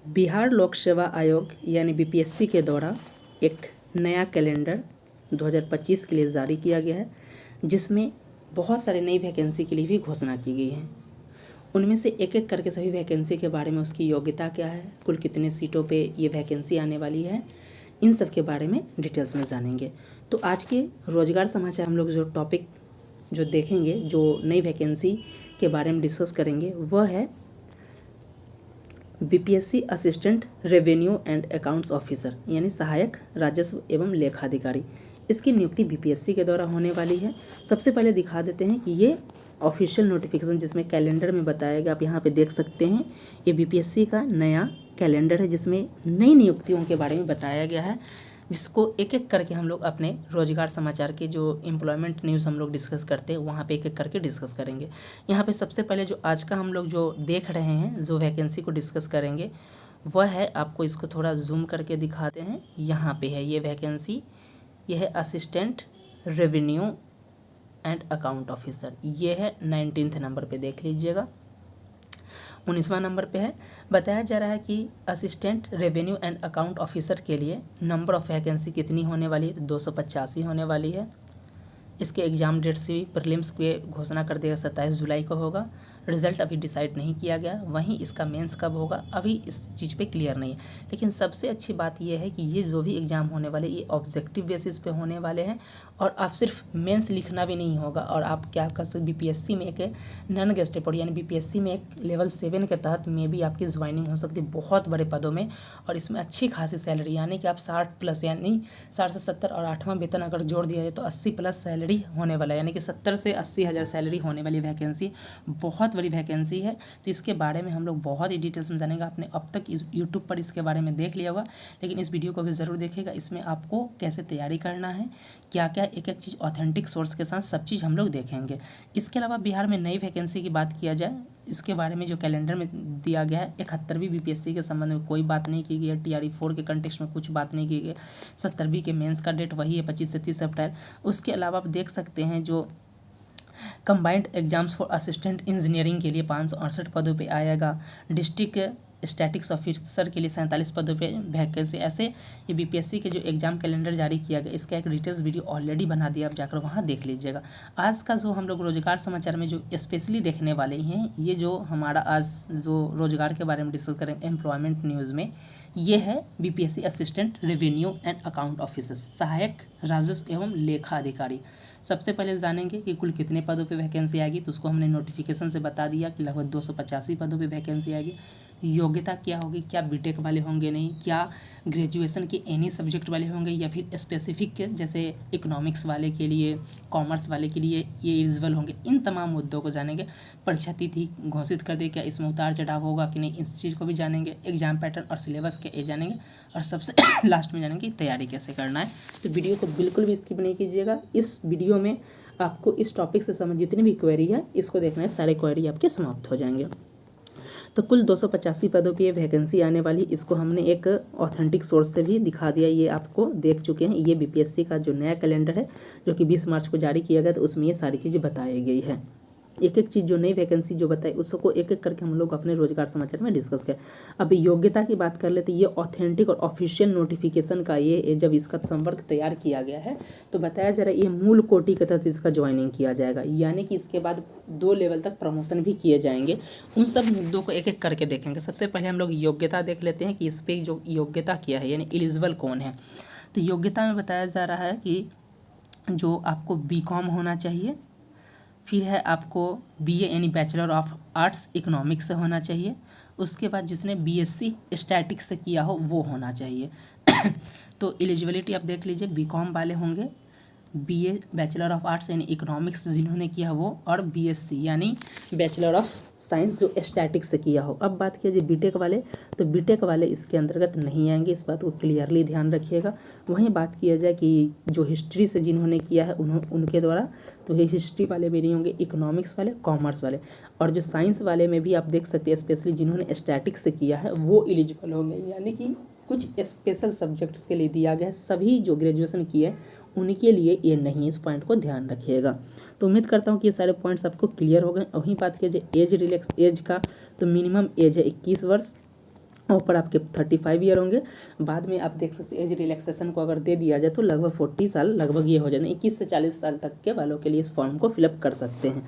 बिहार लोक सेवा आयोग यानी बीपीएससी के द्वारा एक नया कैलेंडर 2025 के लिए जारी किया गया है, जिसमें बहुत सारे नई वैकेंसी के लिए भी घोषणा की गई है। उनमें से एक एक करके सभी वैकेंसी के बारे में, उसकी योग्यता क्या है, कुल कितने सीटों पे ये वैकेंसी आने वाली है, इन सब के बारे में डिटेल्स में जानेंगे। तो आज के रोजगार समाचार हम लोग जो टॉपिक जो देखेंगे, जो नई वैकेंसी के बारे में डिस्कस करेंगे, वह है BPSC assistant revenue and accounts officer यानी सहायक राजस्व एवं लेखाधिकारी। इसकी नियुक्ति बीपीएससी के द्वारा होने वाली है। सबसे पहले दिखा देते हैं कि ये ऑफिशियल नोटिफिकेशन जिसमें कैलेंडर में बताया गया, आप यहाँ पे देख सकते हैं, ये बीपीएससी का नया कैलेंडर है जिसमें नई नियुक्तियों के बारे में बताया गया है, जिसको एक एक करके हम लोग अपने रोजगार समाचार के जो एम्प्लॉयमेंट न्यूज़ हम लोग डिस्कस करते हैं वहाँ पे एक एक करके डिस्कस करेंगे। यहाँ पे सबसे पहले जो आज का हम लोग जो देख रहे हैं, जो वैकेंसी को डिस्कस करेंगे, वह है, आपको इसको थोड़ा जूम करके दिखाते हैं। यहाँ पे है ये वैकेंसी, यह है assistant revenue and account officer. ये है 19 नंबर पे, देख लीजिएगा। 19वां नंबर पे है। बताया जा रहा है कि assistant revenue and account officer के लिए नंबर ऑफ़ वैकेंसी कितनी होने वाली है, तो 285 होने वाली है। इसके एग्ज़ाम डेट से भी प्रीलिम्स की घोषणा कर देगा, 27 जुलाई को होगा। रिजल्ट अभी डिसाइड नहीं किया गया, वहीं इसका मेंस कब होगा अभी इस चीज़ पे क्लियर नहीं है। लेकिन सबसे अच्छी बात यह है कि ये जो भी एग्ज़ाम होने वाले, ये ऑब्जेक्टिव बेसिस पे होने वाले हैं, और आप सिर्फ मेंस लिखना भी नहीं होगा, और आप क्या कर सकते, बीपीएससी में एक नॉन गेस्टेड यानी बीपीएससी में एक लेवल 7 के तहत में भी आपकी ज्वाइनिंग हो सकती है बहुत बड़े पदों में, और इसमें अच्छी खासी सैलरी, यानी कि आप 60+ यानी 60 से 70 और 8वां वेतन अगर जोड़ दिया जाए तो 80+ सैलरी होने वाला है, यानी कि 70 से 80 हज़ार सैलरी होने वाली वैकेंसी, बहुत बड़ी वैकेंसी है। तो इसके बारे में हम लोग बहुत ही डिटेल्स में जानेंगे। आपने अब तक यूट्यूब पर इसके बारे में देख लिया होगा, लेकिन इस वीडियो को भी ज़रूर देखिएगा। इसमें आपको कैसे तैयारी करना है, क्या क्या एक एक चीज़ ऑथेंटिक सोर्स के साथ सब चीज़ हम लोग देखेंगे। इसके अलावा बिहार में नई वैकेंसी की बात किया जाए, इसके बारे में जो कैलेंडर में दिया गया है, 71वीं बीपीएससी के संबंध में कोई बात नहीं की गई है। टीआरई 4 के कंटेक्स्ट में कुछ बात नहीं की गई। 70वीं के मेंस का डेट वही है, 25 से 30 अप्रैल। उसके अलावा आप देख सकते हैं जो combined exams for assistant engineering के लिए 568 पदों पे आएगा। डिस्ट्रिक्ट स्टैटिक्स ऑफिसर के लिए 47 पदों पे वैकेंसी। ऐसे ये बीपीएससी के जो एग्जाम कैलेंडर जारी किया गया, इसका एक डिटेल्स वीडियो ऑलरेडी बना दिया, आप जाकर वहाँ देख लीजिएगा। आज का जो हम लोग रोजगार समाचार में जो स्पेशली देखने वाले हैं, ये जो हमारा आज जो रोजगार के बारे में डिस्कस करें एम्प्लॉयमेंट न्यूज़ में, ये है BPSC assistant revenue and account officer, सहायक राजस्व एवं लेखा अधिकारी। सबसे पहले जानेंगे कि कुल कितने पदों पे वैकेंसी आएगी, तो उसको हमने नोटिफिकेशन से बता दिया कि लगभग 285 पदों पे वैकेंसी आएगी। योग्यता क्या होगी, क्या बीटेक वाले होंगे, नहीं, क्या ग्रेजुएशन के एनी सब्जेक्ट वाले होंगे, या फिर स्पेसिफिक जैसे इकोनॉमिक्स वाले के लिए, कॉमर्स वाले के लिए ये एलिजिबल होंगे, इन तमाम मुद्दों को जानेंगे। परीक्षा तिथि घोषित कर दे, क्या इसमें उतार चढ़ाव होगा कि नहीं, इस चीज़ को भी जानेंगे। एग्जाम पैटर्न और सिलेबस के ये जानेंगे, और सबसे लास्ट में जानेंगे तैयारी कैसे करना है। तो वीडियो को बिल्कुल भी स्किप नहीं कीजिएगा। इस वीडियो में आपको इस टॉपिक से संबंधित जितनी भी क्वेरी है, इसको देखना है, सारे क्वेरी आपके समाप्त हो जाएंगे। तो कुल 285 पदों पे ये वैकेंसी आने वाली, इसको हमने एक ऑथेंटिक सोर्स से भी दिखा दिया, ये आपको देख चुके हैं। ये बीपीएससी का जो नया कैलेंडर है, जो कि 20 मार्च को जारी किया गया, तो उसमें ये सारी चीज़ें बताई गई है। एक एक चीज़ जो नई वैकेंसी जो बताई, उसको एक एक करके हम लोग अपने रोजगार समाचार में डिस्कस करें। अब योग्यता की बात कर लेते, ये ऑथेंटिक और ऑफिशियल नोटिफिकेशन का ये जब इसका संवर्ग तैयार किया गया है, तो बताया जा रहा है ये मूल कोटि के तहत इसका ज्वाइनिंग किया जाएगा, यानी कि इसके बाद 2 लेवल तक प्रमोशन भी किए जाएंगे। उन सब मुद्दों को एक एक करके देखेंगे। सबसे पहले हम लोग योग्यता देख लेते हैं कि इस पर जो योग्यता किया है, यानी एलिजिबल कौन है। तो योग्यता में बताया जा रहा है कि जो आपको बीकॉम होना चाहिए, फिर है आपको बीए यानी बैचलर ऑफ आर्ट्स इकोनॉमिक्स से होना चाहिए। उसके बाद जिसने बीएससी स्टैटिक्स से किया हो वो होना चाहिए। तो एलिजिबिलिटी आप देख लीजिए, बीकॉम वाले होंगे, बीए बैचलर ऑफ आर्ट्स यानी इकोनॉमिक्स जिन्होंने किया वो, और बीएससी यानी बैचलर ऑफ साइंस जो स्टैटिक्स से किया हो। अब बात किया जाए बीटेक वाले, तो बीटेक वाले इसके अंतर्गत नहीं आएंगे, इस बात को क्लियरली ध्यान रखिएगा। वहीं बात किया जाए कि जो हिस्ट्री से जिन्होंने किया है उनके द्वारा, तो ये हिस्ट्री वाले भी नहीं होंगे, इकोनॉमिक्स वाले, कॉमर्स वाले। और जो साइंस वाले में भी आप देख सकते हैं, स्पेशली जिन्होंने स्टैटिक्स से किया है वो एलिजिबल होंगे, यानी कि कुछ स्पेशल सब्जेक्ट्स के लिए दिया गया है। सभी जो ग्रेजुएशन किए उनके लिए ये नहीं, इस पॉइंट को ध्यान रखिएगा। तो उम्मीद करता हूँ कि ये सारे पॉइंट्स आपको क्लियर हो गए। वहीं बात किया जाए एज का, तो मिनिमम एज है 21 वर्ष, और पर आपके 35 ईयर होंगे। बाद में आप देख सकते हैं एज रिलैक्सेशन को अगर दे दिया जाए तो लगभग 40 साल लगभग ये हो जाए, 21 से 40 साल तक के वालों के लिए इस फॉर्म को फिलअप कर सकते हैं।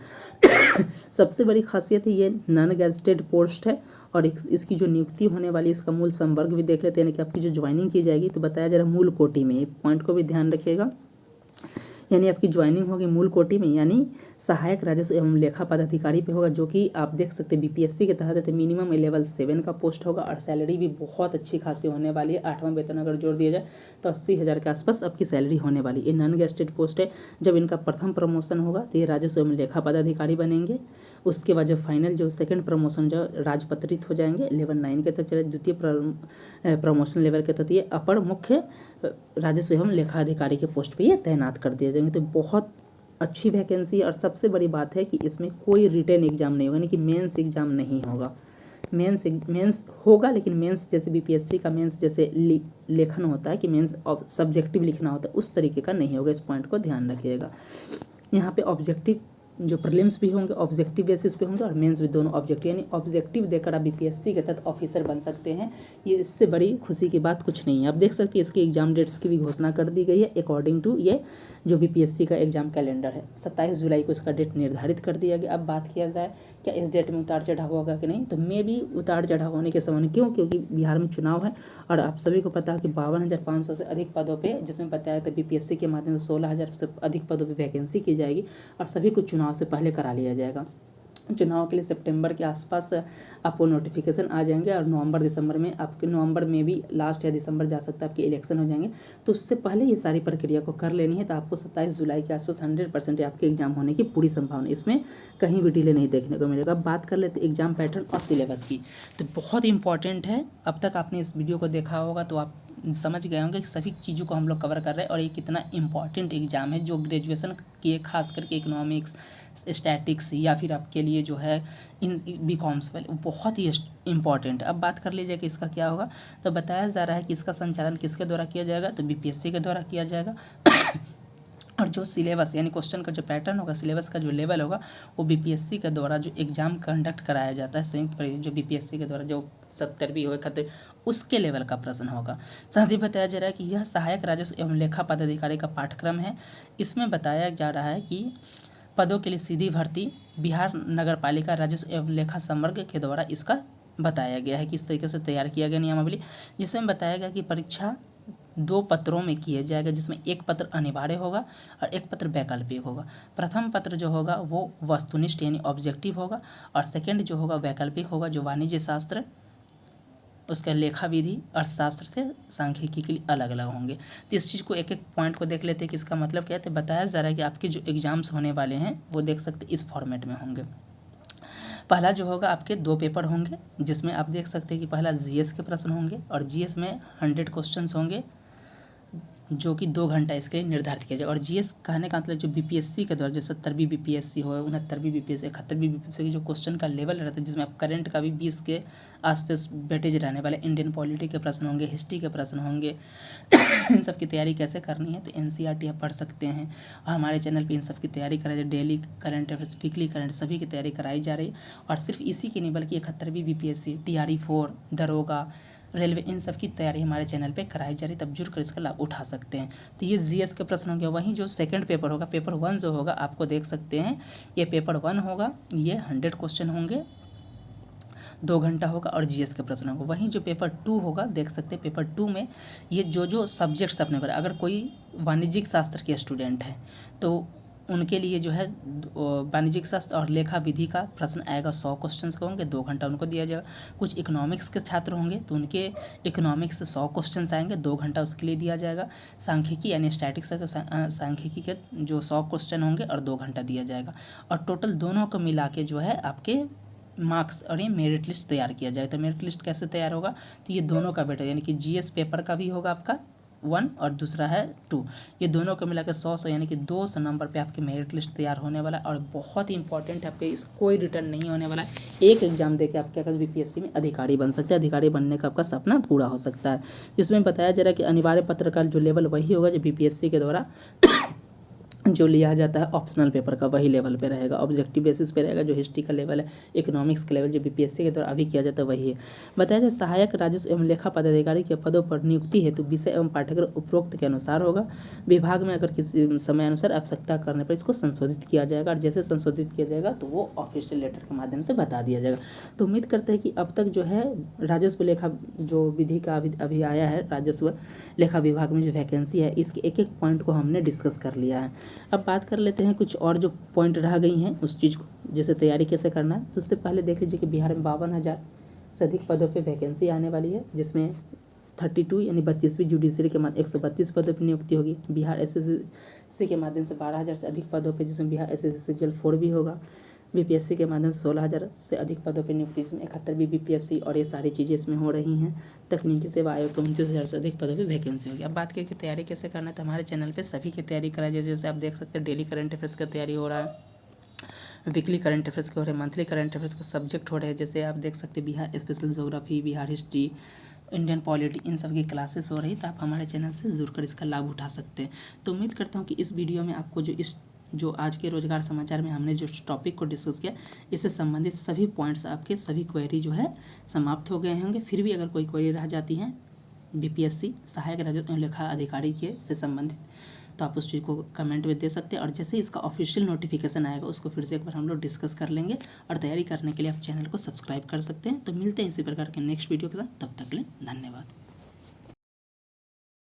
सबसे बड़ी खासियत है ये नॉन गैजेटेड पोस्ट है और इसकी जो नियुक्ति होने वाली इसका मूल संवर्ग भी देख लेते हैं, यानी कि आपकी जो ज्वाइनिंग की जाएगी तो बताया जा रहा है मूल कोटि में, ये पॉइंट को भी ध्यान रखिएगा। यानी आपकी ज्वाइनिंग होगी मूल कोटि में, यानी सहायक राजस्व एवं लेखा पदाधिकारी पे होगा, जो कि आप देख सकते हैं बीपीएससी के तहत है। मिनिमम लेवल 7 का पोस्ट होगा और सैलरी भी बहुत अच्छी खासी होने वाली है। 8वां वेतन अगर जोड़ दिया जाए तो 80,000 के आसपास आपकी सैलरी होने वाली है। ये नॉन गैजेटेड पोस्ट है। जब इनका प्रथम प्रमोशन होगा तो ये राजस्व एवं लेखा पदाधिकारी बनेंगे। उसके बाद जो फाइनल जो सेकंड प्रमोशन जो राजपत्रित हो जाएंगे लेवल 9 के तहत चले, द्वितीय प्रमोशन लेवल के तहत ये अपर मुख्य राजस्व एवं लेखा अधिकारी के पोस्ट पे ये तैनात कर दिए जाएंगे। तो बहुत अच्छी वैकेंसी और सबसे बड़ी बात है कि इसमें कोई रिटन एग्जाम नहीं होगा, यानी कि मेंस एग्जाम नहीं होगा। मेंस होगा लेकिन मेंस जैसे बीपीएससी का मेंस जैसे लेखन होता है कि मेंस सब्जेक्टिव लिखना होता है उस तरीके का नहीं होगा। इस पॉइंट को ध्यान रखिएगा। यहाँ पे ऑब्जेक्टिव जो प्रीलिम्स भी होंगे ऑब्जेक्टिव बेसिस पे होंगे और मेंस भी दोनों ऑब्जेक्टिव, यानी ऑब्जेक्टिव देकर आप बीपीएससी के तहत ऑफिसर बन सकते हैं। ये इससे बड़ी खुशी की बात कुछ नहीं है। आप देख सकते हैं इसके एग्जाम डेट्स की भी घोषणा कर दी गई है अकॉर्डिंग टू ये जो बीपीएससी का एग्जाम कैलेंडर है। 27 जुलाई को इसका डेट निर्धारित कर दिया गया। अब बात किया जाए क्या इस डेट में उतार चढ़ाव होगा कि नहीं, तो मे भी उतार चढ़ाव होने के समय क्यों, क्योंकि बिहार में चुनाव है और आप सभी को पता है कि 52,500 से अधिक पदों पे, जिसमें बताया था बीपीएससी के माध्यम से 16,000 से अधिक पदों पे वैकेंसी की जाएगी और सभी को चुनाव से पहले करा लिया जाएगा। चुनाव के लिए सितंबर के आसपास आपको नोटिफिकेशन आ जाएंगे और नवंबर दिसंबर में आपके, नवंबर में भी लास्ट या दिसंबर जा सकता है आपके इलेक्शन हो जाएंगे। तो उससे पहले ये सारी प्रक्रिया को कर लेनी है। तो आपको 27 जुलाई के आसपास 100% आपके एग्जाम होने की पूरी संभावना, इसमें कहीं भी डिले नहीं देखने को मिलेगा। बात कर लेते एग्जाम पैटर्न और सिलेबस की, तो बहुत इंपॉर्टेंट है। अब तक आपने इस वीडियो को देखा होगा तो आप समझ गए होंगे कि सभी चीज़ों को हम लोग कवर कर रहे हैं और ये कितना इंपॉर्टेंट एग्जाम है जो ग्रेजुएशन किए खास करके इकोनॉमिक्स, स्टैटिक्स या फिर आपके लिए जो है इन बीकॉम्स वाले बहुत ही इंपॉर्टेंट है। अब बात कर लीजिए कि इसका क्या होगा, तो बताया जा रहा है कि इसका संचालन किसके द्वारा किया जाएगा, तो बीपीएससी के द्वारा किया जाएगा। और जो सिलेबस यानी क्वेश्चन का जो पैटर्न होगा, सिलेबस का जो लेवल होगा, वो बीपीएससी के द्वारा जो एग्जाम कंडक्ट कराया जाता है संयुक्त परीक्षा जो बीपीएससी के द्वारा जो 70वीं हो 71 उसके लेवल का प्रश्न होगा। साथ ही बताया जा रहा है कि यह सहायक राजस्व एवं लेखा पदाधिकारी का पाठ्यक्रम है। इसमें बताया जा रहा है कि पदों के लिए सीधी भर्ती बिहार नगर पालिका राजस्व एवं लेखा संवर्ग के द्वारा इसका बताया गया है किस तरीके से तैयार किया गया नियमावली, जिसमें बताया गया कि परीक्षा 2 पत्रों में किया जाएगा, जिसमें एक पत्र अनिवार्य होगा और एक पत्र वैकल्पिक होगा। प्रथम पत्र जो होगा वो वस्तुनिष्ठ यानी ऑब्जेक्टिव होगा और सेकंड जो होगा वैकल्पिक होगा, जो वाणिज्य शास्त्र, उसका लेखा विधि, अर्थशास्त्र से सांख्यिकी के लिए अलग अलग होंगे। तो इस चीज़ को एक एक पॉइंट को देख लेते हैं कि इसका मतलब क्या है। तो बताया जा रहा है कि आपके जो एग्जाम्स होने वाले हैं वो देख सकते इस फॉर्मेट में होंगे। पहला जो होगा आपके 2 पेपर होंगे, जिसमें आप देख सकते हैं कि पहला जीएस के प्रश्न होंगे और जीएस में 100 क्वेश्चंस होंगे जो कि 2 घंटा इसके लिए निर्धारित किया जाएगा। और जीएस कहने का मतलब जो बीपीएससी के द्वारा जो 70वीं बीपीएससी हो, 69वीं बीपीएससी, 71वीं बीपीएससी की जो क्वेश्चन का लेवल रहता है, जिसमें आप करंट का भी 20 के आसपास वेटेज रहने वाले, इंडियन पॉलिटी के प्रश्न होंगे, हिस्ट्री के प्रश्न होंगे। इन सब की तैयारी कैसे करनी है तो एनसीईआरटी आप पढ़ सकते हैं और हमारे चैनल पे इन सब की तैयारी कराई जाए। Daily current affairs, weekly current सभी की तैयारी कराई जा रही है। और सिर्फ इसी की नहीं बल्कि 71वीं बीपीएससी, TRE 4, दरोगा, रेलवे, इन सब की तैयारी हमारे चैनल पे कराई जा रही है, तब जुड़ कर इसका लाभ उठा सकते हैं। तो ये जीएस के प्रश्न होंगे। वहीं जो सेकंड पेपर होगा, पेपर 1 जो होगा आपको देख सकते हैं, ये पेपर 1 होगा, ये 100 क्वेश्चन होंगे, 2 घंटा होगा और जीएस के प्रश्न होगा। वहीं जो पेपर 2 होगा देख सकते हैं, पेपर 2 में ये जो सब्जेक्ट्स अपने पर, अगर कोई वाणिज्यिक शास्त्र के स्टूडेंट हैं तो उनके लिए जो है वाणिज्यिक शास्त्र और लेखा विधि का प्रश्न आएगा, 100 क्वेश्चंस का होंगे, 2 घंटा उनको दिया जाएगा। कुछ इकोनॉमिक्स के छात्र होंगे तो उनके इकोनॉमिक्स से 100 क्वेश्चंस आएंगे, 2 घंटा उसके लिए दिया जाएगा। सांख्यिकी यानी स्टैटिक्स है तो सांख्यिकी के जो 100 क्वेश्चन होंगे और 2 घंटा दिया जाएगा। और टोटल दोनों को मिला के जो है आपके मार्क्स और ये मेरिट लिस्ट तैयार किया जाए। तो मेरिट लिस्ट कैसे तैयार होगा, तो ये दोनों का बेटा यानी कि जीएस पेपर का भी होगा आपका 1 और दूसरा है 2, ये दोनों को मिला के 100 यानी कि 200 नंबर पे आपकी मेरिट लिस्ट तैयार होने वाला है। और बहुत ही इंपॉर्टेंट है, आपके इस कोई रिटर्न नहीं होने वाला है। एक एग्जाम देके आप क्या बीपीएससी में अधिकारी बन सकते हैं, अधिकारी बनने का आपका सपना पूरा हो सकता है। जिसमें बताया जा रहा है कि अनिवार्य पत्र का जो लेवल वही होगा जो बीपीएससी के द्वारा जो लिया जाता है ऑप्शनल पेपर का वही लेवल पे रहेगा, ऑब्जेक्टिव बेसिस पे रहेगा। जो हिस्ट्री का लेवल है, इकोनॉमिक्स का लेवल जो बीपीएससी के द्वारा अभी किया जाता है वही है। बताया जाए सहायक राजस्व एवं लेखा पदाधिकारी के पदों पर नियुक्ति हेतु विषय एवं पाठ्यक्रम उपरोक्त के अनुसार होगा। विभाग में अगर किसी समय अनुसार आवश्यकता करने पर इसको संशोधित किया जाएगा, और जैसे संशोधित किया जाएगा तो वो ऑफिशियल लेटर के माध्यम से बता दिया जाएगा। तो उम्मीद करते हैं कि अब तक जो है राजस्व लेखा जो विधि का अभी आया है, राजस्व लेखा विभाग में जो वैकेंसी है, इसके एक एक पॉइंट को हमने डिस्कस कर लिया है। अब बात कर लेते हैं कुछ और जो पॉइंट रह गई हैं उस चीज़ को, जैसे तैयारी कैसे करना है। तो उससे पहले देख लीजिए कि बिहार में 52,000 से अधिक पदों पे वैकेंसी आने वाली है, जिसमें 32 यानी 32वीं जुडिशरी के माध्यम 132 पदों पर नियुक्ति होगी। बिहार एसएससी के माध्यम से 12,000 से अधिक पदों पर, जिसमें बिहार एसएससी जेल 4 भी होगा। बीपीएससी के माध्यम से 16,000 से अधिक पदों पर नियुक्ति, जिसमें 71वीं बीपीएससी, और ये सारी चीज़ें इसमें हो रही हैं। तकनीकी सेवा आयोग के 29,000 से अधिक पदों पर वैकेंसी होगी। अब बात करें कि तैयारी कैसे करना है, तो हमारे चैनल पे सभी की तैयारी कराई जाए। जैसे आप देख सकते हैं डेली करंट अफेयर्स का तैयारी हो रहा है, वीकली करंट अफेयर्स के हो रहे हैं, मंथली करंट अफेयर्स के सब्जेक्ट हो रहे हैं। जैसे आप देख सकते हैं Bihar special geography, Bihar history, Indian polity, इन सब की क्लासेस हो रही, तो आप हमारे चैनल से जुड़कर इसका लाभ उठा सकते हैं। तो उम्मीद करता हूँ कि इस वीडियो में आपको जो आज के रोजगार समाचार में हमने जो टॉपिक को डिस्कस किया, इससे संबंधित सभी पॉइंट्स, आपके सभी क्वेरी जो है समाप्त हो गए होंगे। फिर भी अगर कोई क्वेरी रह जाती है बीपीएससी सहायक राजस्व एवं लेखा अधिकारी के से संबंधित, तो आप उस चीज़ को कमेंट में दे सकते हैं। और जैसे इसका ऑफिशियल नोटिफिकेशन आएगा उसको फिर से एक बार हम लोग डिस्कस कर लेंगे। और तैयारी करने के लिए आप चैनल को सब्सक्राइब कर सकते हैं। तो मिलते हैं इसी प्रकार के नेक्स्ट वीडियो के साथ, तब तक के लिए धन्यवाद।